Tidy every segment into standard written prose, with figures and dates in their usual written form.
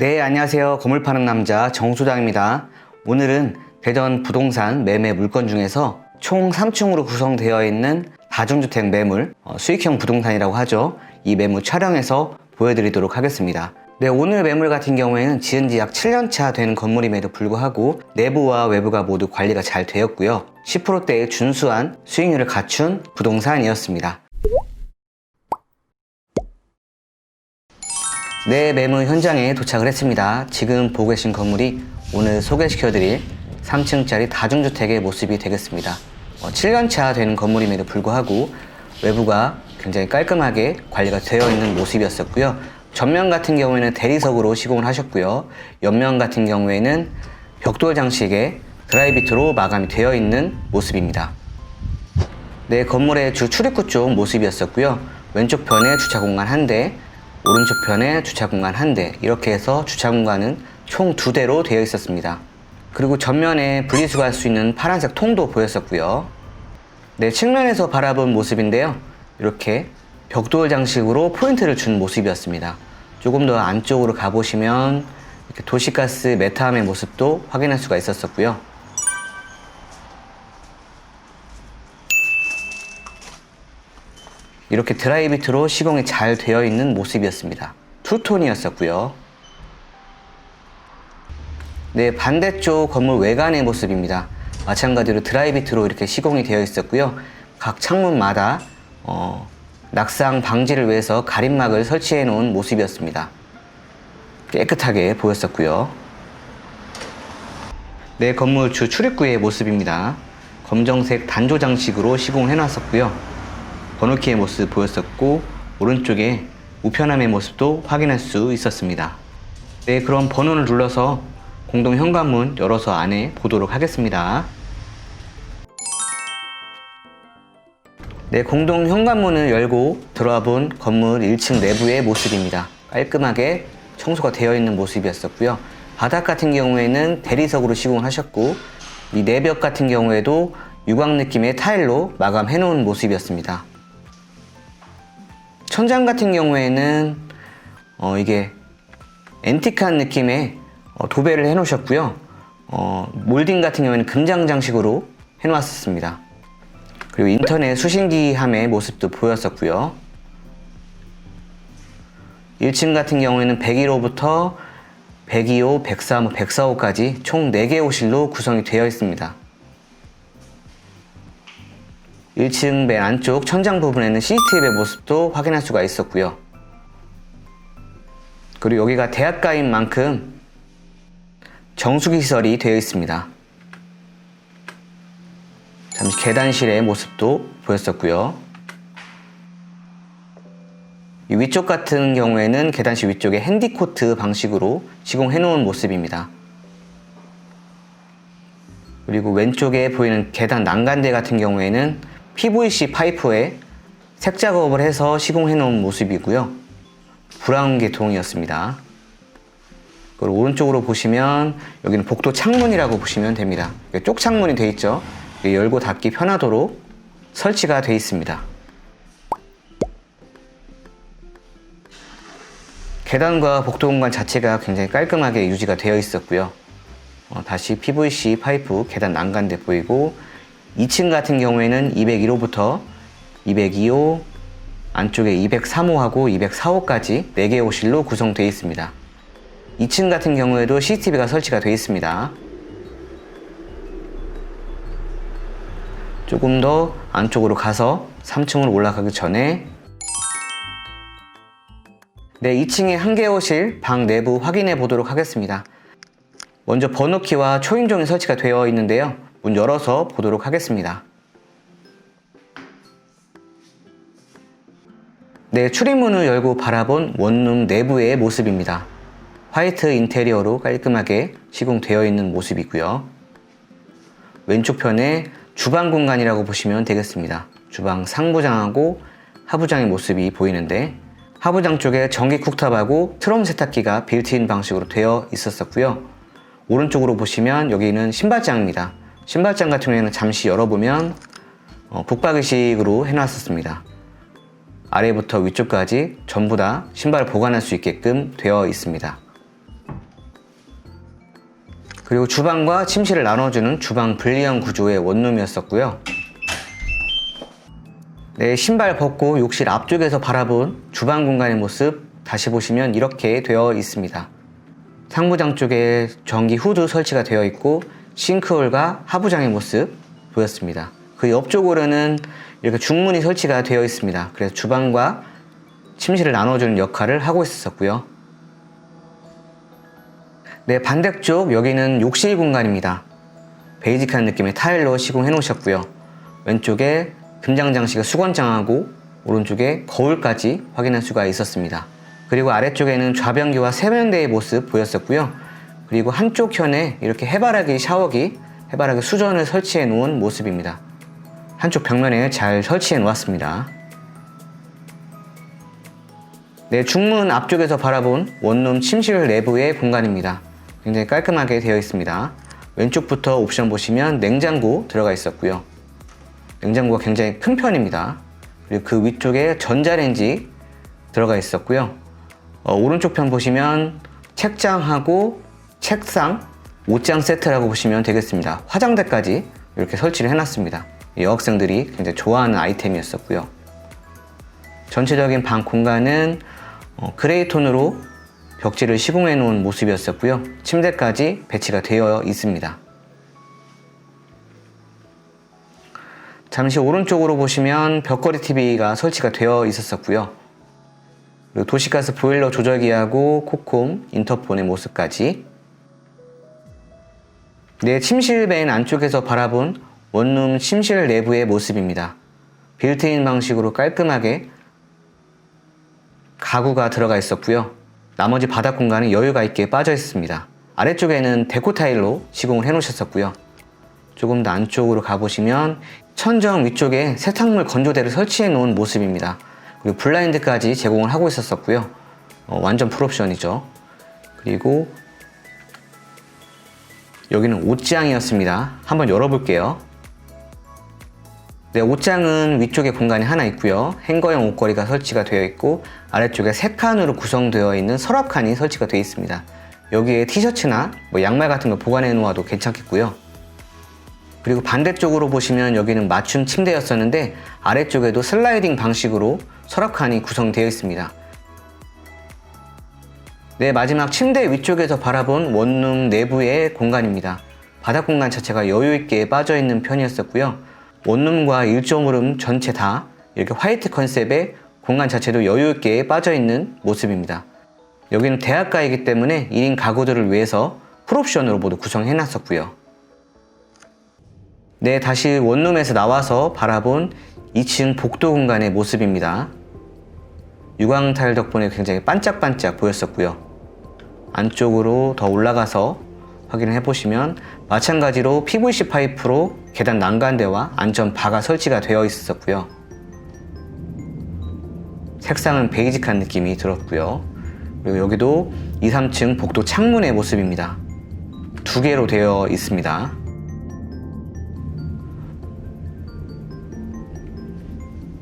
네, 안녕하세요. 건물 파는 남자 정소장입니다. 오늘은 대전 부동산 매매 물건 중에서 총 3층으로 구성되어 있는 다중주택 매물, 수익형 부동산이라고 하죠. 이 매물 촬영해서 보여드리도록 하겠습니다. 네, 오늘 매물 같은 경우에는 지은 지 약 7년차 되는 건물임에도 불구하고 내부와 외부가 모두 관리가 잘 되었고요. 10%대의 준수한 수익률을 갖춘 부동산이었습니다. 네, 매물 현장에 도착을 했습니다. 지금 보고 계신 건물이 오늘 소개시켜드릴 3층짜리 다중주택의 모습이 되겠습니다. 7년차 되는 건물임에도 불구하고 외부가 굉장히 깔끔하게 관리가 되어 있는 모습이었었고요. 전면 같은 경우에는 대리석으로 시공을 하셨고요. 옆면 같은 경우에는 벽돌 장식에 드라이비트로 마감이 되어 있는 모습입니다. 네, 건물의 주 출입구 쪽 모습이었었고요. 왼쪽 편에 주차 공간 1대, 오른쪽 편에 주차 공간 1대, 이렇게 해서 주차 공간은 총 2대로 되어 있었습니다. 그리고 전면에 분리수거할 수 있는 파란색 통도 보였었고요. 네, 측면에서 바라본 모습인데요. 이렇게 벽돌 장식으로 포인트를 준 모습이었습니다. 조금 더 안쪽으로 가보시면 이렇게 도시가스 메타함의 모습도 확인할 수가 있었었고요. 이렇게 드라이비트로 시공이 잘 되어 있는 모습이었습니다. 투톤이었었고요. 네, 반대쪽 건물 외관의 모습입니다. 마찬가지로 드라이비트로 이렇게 시공이 되어 있었고요. 각 창문마다 낙상 방지를 위해서 가림막을 설치해 놓은 모습이었습니다. 깨끗하게 보였었고요. 네, 건물 주 출입구의 모습입니다. 검정색 단조 장식으로 시공해 놨었고요. 번호키의 모습 보였었고, 오른쪽에 우편함의 모습도 확인할 수 있었습니다. 네, 그럼 번호를 눌러서 공동 현관문 열어서 안에 보도록 하겠습니다. 네, 공동 현관문을 열고 들어와 본 건물 1층 내부의 모습입니다. 깔끔하게 청소가 되어 있는 모습이었었고요. 바닥 같은 경우에는 대리석으로 시공을 하셨고, 이 내벽 같은 경우에도 유광 느낌의 타일로 마감해 놓은 모습이었습니다. 천장 같은 경우에는 이게 앤틱한 느낌의 도배를 해 놓으셨고요. 몰딩 같은 경우에는 금장 장식으로 해 놓았습니다. 그리고 인터넷 수신기함의 모습도 보였었고요. 1층 같은 경우에는 101호부터 102호, 103호, 104호까지 총 4개 호실로 구성이 되어 있습니다. 1층 맨 안쪽 천장 부분에는 CCTV의 모습도 확인할 수가 있었고요. 그리고 여기가 대학가인 만큼 정수기 시설이 되어 있습니다. 잠시 계단실의 모습도 보였었고요. 이 위쪽 같은 경우에는 계단실 위쪽에 핸디코트 방식으로 시공해 놓은 모습입니다. 그리고 왼쪽에 보이는 계단 난간대 같은 경우에는 PVC 파이프에 색 작업을 해서 시공해 놓은 모습이고요. 브라운 계통이었습니다. 그리고 오른쪽으로 보시면 여기는 복도 창문이라고 보시면 됩니다. 쪽 창문이 되어 있죠. 열고 닫기 편하도록 설치가 되어 있습니다. 계단과 복도 공간 자체가 굉장히 깔끔하게 유지가 되어 있었고요. 다시 PVC 파이프 계단 난간대 보이고, 2층 같은 경우에는 201호부터 202호, 안쪽에 203호하고 204호까지 4개 호실로 구성되어 있습니다. 2층 같은 경우에도 CCTV가 설치가 되어 있습니다. 조금 더 안쪽으로 가서 3층으로 올라가기 전에, 네, 2층의 1개 호실 방 내부 확인해 보도록 하겠습니다. 먼저 번호키와 초인종이 설치가 되어 있는데요. 문 열어서 보도록 하겠습니다. 네, 출입문을 열고 바라본 원룸 내부의 모습입니다. 화이트 인테리어로 깔끔하게 시공되어 있는 모습이고요. 왼쪽 편에 주방 공간이라고 보시면 되겠습니다. 주방 상부장하고 하부장의 모습이 보이는데, 하부장 쪽에 전기 쿡탑하고 트럼 세탁기가 빌트인 방식으로 되어 있었었고요. 오른쪽으로 보시면 여기는 신발장입니다. 신발장 같은 경우에는 잠시 열어보면 북박이식으로 해놨었습니다. 아래부터 위쪽까지 전부 다 신발을 보관할 수 있게끔 되어 있습니다. 그리고 주방과 침실을 나눠주는 주방 분리형 구조의 원룸이었었고요. 네, 신발 벗고 욕실 앞쪽에서 바라본 주방 공간의 모습 다시 보시면 이렇게 되어 있습니다. 상부장 쪽에 전기 후드 설치가 되어 있고 싱크홀과 하부장의 모습 보였습니다. 그 옆쪽으로는 이렇게 중문이 설치가 되어 있습니다. 그래서 주방과 침실을 나눠주는 역할을 하고 있었고요. 네, 반대쪽 여기는 욕실 공간입니다. 베이직한 느낌의 타일로 시공해 놓으셨고요. 왼쪽에 금장 장식의 수건장하고 오른쪽에 거울까지 확인할 수가 있었습니다. 그리고 아래쪽에는 좌변기와 세면대의 모습 보였었고요. 그리고 한쪽 현에 이렇게 해바라기 샤워기, 해바라기 수전을 설치해 놓은 모습입니다. 한쪽 벽면에 잘 설치해 놓았습니다. 네, 중문 앞쪽에서 바라본 원룸 침실 내부의 공간입니다. 굉장히 깔끔하게 되어 있습니다. 왼쪽부터 옵션 보시면 냉장고 들어가 있었고요. 냉장고가 굉장히 큰 편입니다. 그리고 그 위쪽에 전자레인지 들어가 있었고요. 오른쪽 편 보시면 책장하고 책상, 옷장 세트라고 보시면 되겠습니다. 화장대까지 이렇게 설치를 해놨습니다. 여학생들이 굉장히 좋아하는 아이템이었었고요. 전체적인 방 공간은 그레이 톤으로 벽지를 시공해 놓은 모습이었었고요. 침대까지 배치가 되어 있습니다. 잠시 오른쪽으로 보시면 벽걸이 TV가 설치가 되어 있었고요. 그리고 도시가스 보일러 조절기하고 코콤, 인터폰의 모습까지. 네, 침실 맨 안쪽에서 바라본 원룸 침실 내부의 모습입니다. 빌트인 방식으로 깔끔하게 가구가 들어가 있었고요. 나머지 바닥 공간은 여유가 있게 빠져 있습니다. 아래쪽에는 데코 타일로 시공을 해 놓으셨었고요. 조금 더 안쪽으로 가보시면 천정 위쪽에 세탁물 건조대를 설치해 놓은 모습입니다. 그리고 블라인드까지 제공을 하고 있었고요. 완전 풀옵션이죠. 그리고 여기는 옷장이었습니다. 한번 열어볼게요. 네, 옷장은 위쪽에 공간이 하나 있고요. 행거형 옷걸이가 설치가 되어 있고 아래쪽에 3칸으로 구성되어 있는 서랍칸이 설치가 되어 있습니다. 여기에 티셔츠나 양말 같은 거 보관해 놓아도 괜찮겠고요. 그리고 반대쪽으로 보시면 여기는 맞춤 침대였었는데 아래쪽에도 슬라이딩 방식으로 서랍칸이 구성되어 있습니다. 네, 마지막 침대 위쪽에서 바라본 원룸 내부의 공간입니다. 바닥 공간 자체가 여유있게 빠져있는 편이었었고요. 원룸과 1.5룸 전체 다 이렇게 화이트 컨셉의 공간 자체도 여유있게 빠져있는 모습입니다. 여기는 대학가이기 때문에 1인 가구들을 위해서 풀옵션으로 모두 구성해 놨었고요. 네, 다시 원룸에서 나와서 바라본 2층 복도 공간의 모습입니다. 유광 타일 덕분에 굉장히 반짝반짝 보였었고요. 안쪽으로 더 올라가서 확인을 해보시면 마찬가지로 PVC 파이프로 계단 난간대와 안전바가 설치가 되어 있었고요. 색상은 베이직한 느낌이 들었고요. 그리고 여기도 2, 3층 복도 창문의 모습입니다. 2개로 되어 있습니다.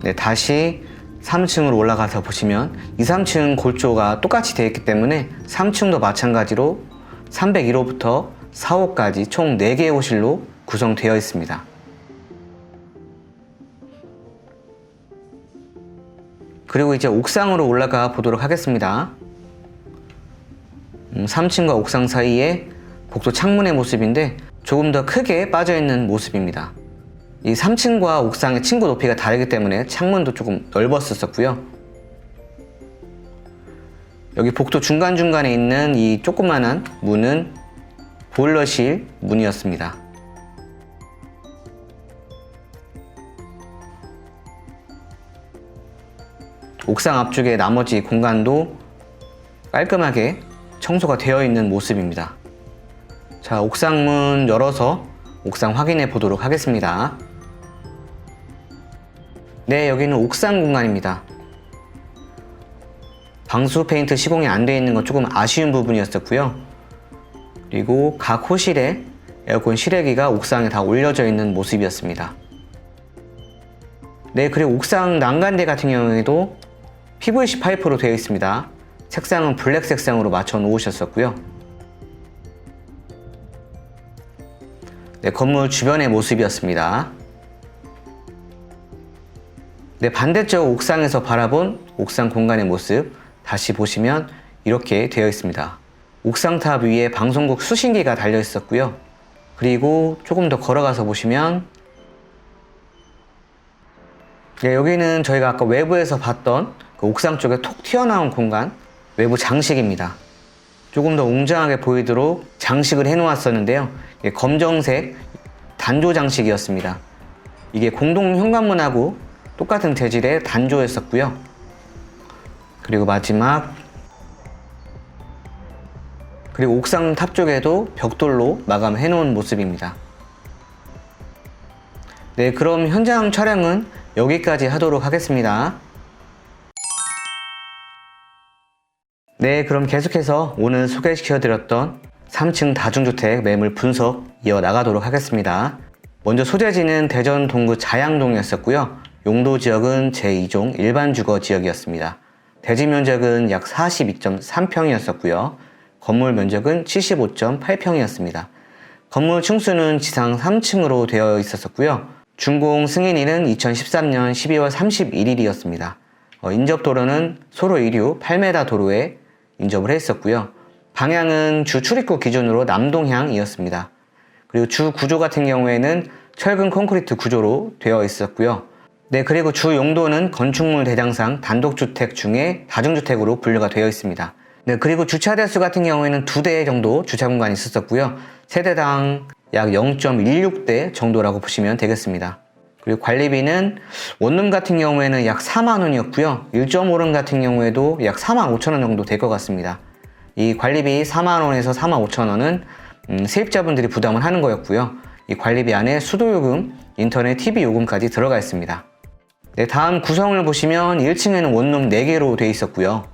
네, 다시 3층으로 올라가서 보시면 2, 3층 골조가 똑같이 되어 있기 때문에 3층도 마찬가지로 301호부터 4호까지 총 4개의 호실로 구성되어 있습니다. 그리고 이제 옥상으로 올라가 보도록 하겠습니다. 3층과 옥상 사이에 복도 창문의 모습인데 조금 더 크게 빠져있는 모습입니다. 이 3층과 옥상의 층고 높이가 다르기 때문에 창문도 조금 넓었었고요. 여기 복도 중간중간에 있는 이 조그만한 문은 보일러실 문이었습니다. 옥상 앞쪽에 나머지 공간도 깔끔하게 청소가 되어 있는 모습입니다. 자, 옥상문 열어서 옥상 확인해 보도록 하겠습니다. 네, 여기는 옥상 공간입니다. 방수 페인트 시공이 안 되어 있는 건 조금 아쉬운 부분이었었고요. 그리고 각 호실에 에어컨 실외기가 옥상에 다 올려져 있는 모습이었습니다. 네, 그리고 옥상 난간대 같은 경우에도 PVC 파이프로 되어 있습니다. 색상은 블랙 색상으로 맞춰 놓으셨었고요. 네, 건물 주변의 모습이었습니다. 네, 반대쪽 옥상에서 바라본 옥상 공간의 모습 다시 보시면 이렇게 되어 있습니다. 옥상탑 위에 방송국 수신기가 달려 있었고요. 그리고 조금 더 걸어가서 보시면 네, 여기는 저희가 아까 외부에서 봤던 그 옥상 쪽에 톡 튀어나온 공간, 외부 장식입니다. 조금 더 웅장하게 보이도록 장식을 해 놓았었는데요. 검정색 단조 장식이었습니다. 이게 공동 현관문하고 똑같은 재질의 단조였었고요. 그리고 그리고 옥상 탑 쪽에도 벽돌로 마감해 놓은 모습입니다. 네, 그럼 현장 촬영은 여기까지 하도록 하겠습니다. 네, 그럼 계속해서 오늘 소개시켜드렸던 3층 다중주택 매물 분석 이어나가도록 하겠습니다. 먼저 소재지는 대전 동구 자양동이었었고요. 용도 지역은 제2종 일반 주거 지역이었습니다. 대지 면적은 약 42.3평이었었고요. 건물 면적은 75.8평이었습니다. 건물 층수는 지상 3층으로 되어 있었었고요. 준공 승인일은 2013년 12월 31일이었습니다. 인접도로는 소로 1류 8m 도로에 인접을 했었고요. 방향은 주 출입구 기준으로 남동향이었습니다. 그리고 주 구조 같은 경우에는 철근 콘크리트 구조로 되어 있었고요. 네, 그리고 주 용도는 건축물 대장상 단독주택 중에 다중주택으로 분류가 되어 있습니다. 네, 그리고 주차 대수 같은 경우에는 2대 정도 주차 공간이 있었었고요. 세대당 약 0.16대 정도라고 보시면 되겠습니다. 그리고 관리비는 원룸 같은 경우에는 약 4만 원이었고요. 1.5룸 같은 경우에도 약 4만 5천 원 정도 될 것 같습니다. 이 관리비 4만 원에서 4만 5천 원은 세입자분들이 부담을 하는 거였고요. 이 관리비 안에 수도요금, 인터넷, TV 요금까지 들어가 있습니다. 네, 다음 구성을 보시면 1층에는 원룸 4개로 되어 있었고요.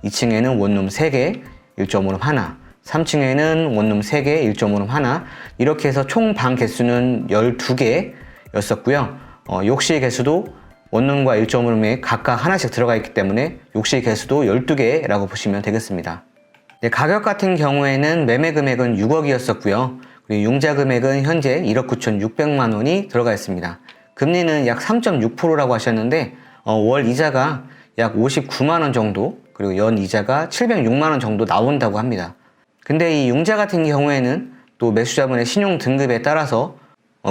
2층에는 원룸 3개, 1.5룸 하나, 3층에는 원룸 3개, 1.5룸 하나, 이렇게 해서 총 방 개수는 12개였었고요. 욕실 개수도 원룸과 1.5룸에 각각 하나씩 들어가 있기 때문에 욕실 개수도 12개라고 보시면 되겠습니다. 네, 가격 같은 경우에는 매매 금액은 6억이었었고요. 그리고 융자 금액은 현재 1억 9,600만 원이 들어가 있습니다. 금리는 약 3.6%라고 하셨는데 월 이자가 약 59만 원 정도, 그리고 연 이자가 706만 원 정도 나온다고 합니다. 근데 이 융자 같은 경우에는 또 매수자분의 신용 등급에 따라서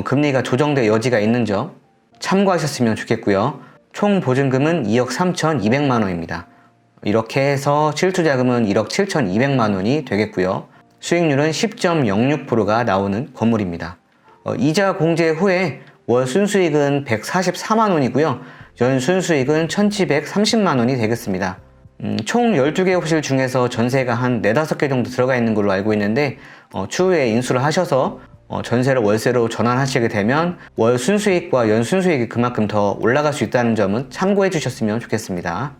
금리가 조정될 여지가 있는 점 참고하셨으면 좋겠고요. 총 보증금은 2억 3,200만 원입니다. 이렇게 해서 실투자금은 1억 7,200만 원이 되겠고요. 수익률은 10.06%가 나오는 건물입니다. 이자 공제 후에 월 순수익은 144만 원이고요. 연 순수익은 1,730만 원이 되겠습니다. 총 12개 호실 중에서 전세가 한 4, 5개 정도 들어가 있는 걸로 알고 있는데 추후에 인수를 하셔서 전세를 월세로 전환하시게 되면 월 순수익과 연 순수익이 그만큼 더 올라갈 수 있다는 점은 참고해 주셨으면 좋겠습니다.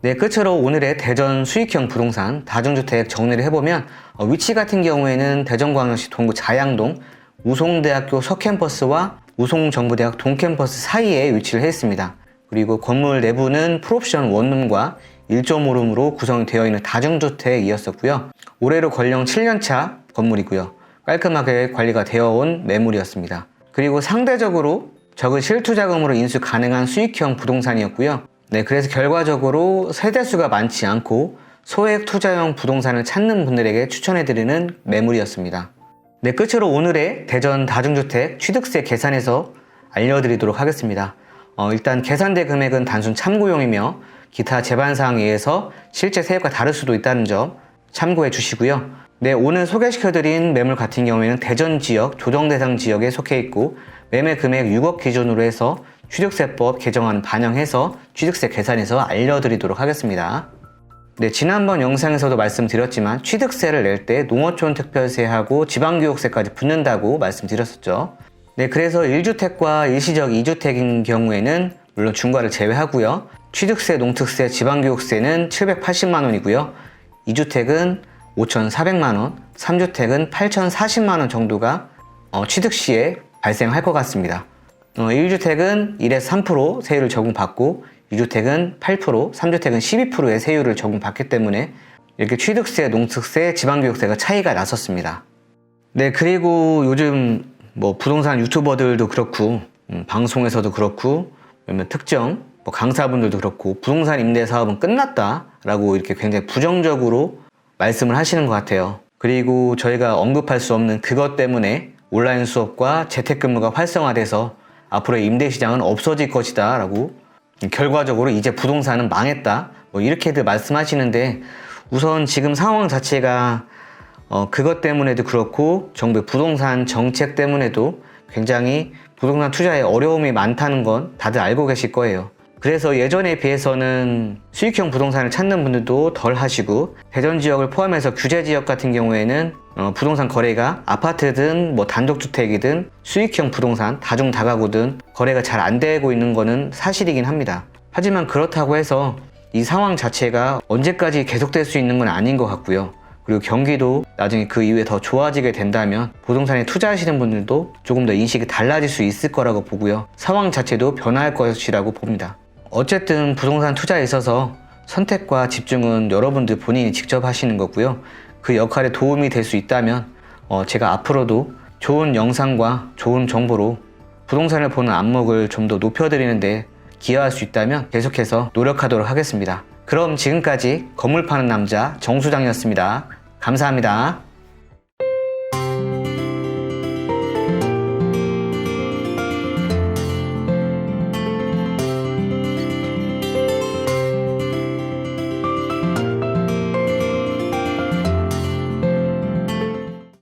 네, 끝으로 오늘의 대전 수익형 부동산 다중주택 정리를 해보면 위치 같은 경우에는 대전광역시 동구 자양동 우송대학교 서캠퍼스와 우송정부대학 동캠퍼스 사이에 위치를 했습니다. 그리고 건물 내부는 풀옵션 원룸과 1.5룸으로 구성이 되어 있는 다중주택이었었고요. 올해로 건령 7년차 건물이고요. 깔끔하게 관리가 되어 온 매물이었습니다. 그리고 상대적으로 적은 실투자금으로 인수 가능한 수익형 부동산이었고요. 네, 그래서 결과적으로 세대수가 많지 않고 소액 투자형 부동산을 찾는 분들에게 추천해드리는 매물이었습니다. 네, 끝으로 오늘의 대전 다중주택 취득세 계산에서 알려드리도록 하겠습니다. 일단 계산대 금액은 단순 참고용이며 기타 제반사항에 의해서 실제 세액과 다를 수도 있다는 점 참고해 주시고요. 네, 오늘 소개시켜드린 매물 같은 경우에는 대전 지역, 조정 대상 지역에 속해 있고 매매 금액 6억 기준으로 해서 취득세법 개정안 반영해서 취득세 계산에서 알려드리도록 하겠습니다. 네, 지난번 영상에서도 말씀드렸지만 취득세를 낼 때 농어촌 특별세하고 지방교육세까지 붙는다고 말씀드렸었죠. 네, 그래서 1주택과 일시적 2주택인 경우에는 물론 중과를 제외하고요. 취득세, 농특세, 지방교육세는 780만 원이고요. 2주택은 5,400만 원, 3주택은 8,040만 원 정도가 취득 시에 발생할 것 같습니다. 1주택은 1에서 3% 세율을 적용받고 2주택은 8%, 3주택은 12%의 세율을 적용받기 때문에 이렇게 취득세, 농특세, 지방교육세가 차이가 났었습니다. 네, 그리고 요즘 뭐 부동산 유튜버들도 그렇고 방송에서도 그렇고 몇몇 특정 뭐 강사분들도 그렇고 부동산 임대 사업은 끝났다라고 이렇게 굉장히 부정적으로 말씀을 하시는 것 같아요. 그리고 저희가 언급할 수 없는 그것 때문에 온라인 수업과 재택근무가 활성화돼서 앞으로의 임대 시장은 없어질 것이다 라고, 결과적으로 이제 부동산은 망했다 뭐 이렇게들 말씀하시는데, 우선 지금 상황 자체가 그것 때문에도 그렇고 정부의 부동산 정책 때문에도 굉장히 부동산 투자에 어려움이 많다는 건 다들 알고 계실 거예요. 그래서 예전에 비해서는 수익형 부동산을 찾는 분들도 덜 하시고, 대전 지역을 포함해서 규제 지역 같은 경우에는 부동산 거래가 아파트든 뭐 단독주택이든 수익형 부동산, 다중다가구든 거래가 잘 안 되고 있는 거는 사실이긴 합니다. 하지만 그렇다고 해서 이 상황 자체가 언제까지 계속될 수 있는 건 아닌 것 같고요. 그리고 경기도 나중에 그 이후에 더 좋아지게 된다면 부동산에 투자하시는 분들도 조금 더 인식이 달라질 수 있을 거라고 보고요. 상황 자체도 변화할 것이라고 봅니다. 어쨌든 부동산 투자에 있어서 선택과 집중은 여러분들 본인이 직접 하시는 거고요. 그 역할에 도움이 될 수 있다면 제가 앞으로도 좋은 영상과 좋은 정보로 부동산을 보는 안목을 좀 더 높여드리는데 기여할 수 있다면 계속해서 노력하도록 하겠습니다. 그럼 지금까지 건물 파는 남자 정수장이었습니다. 감사합니다.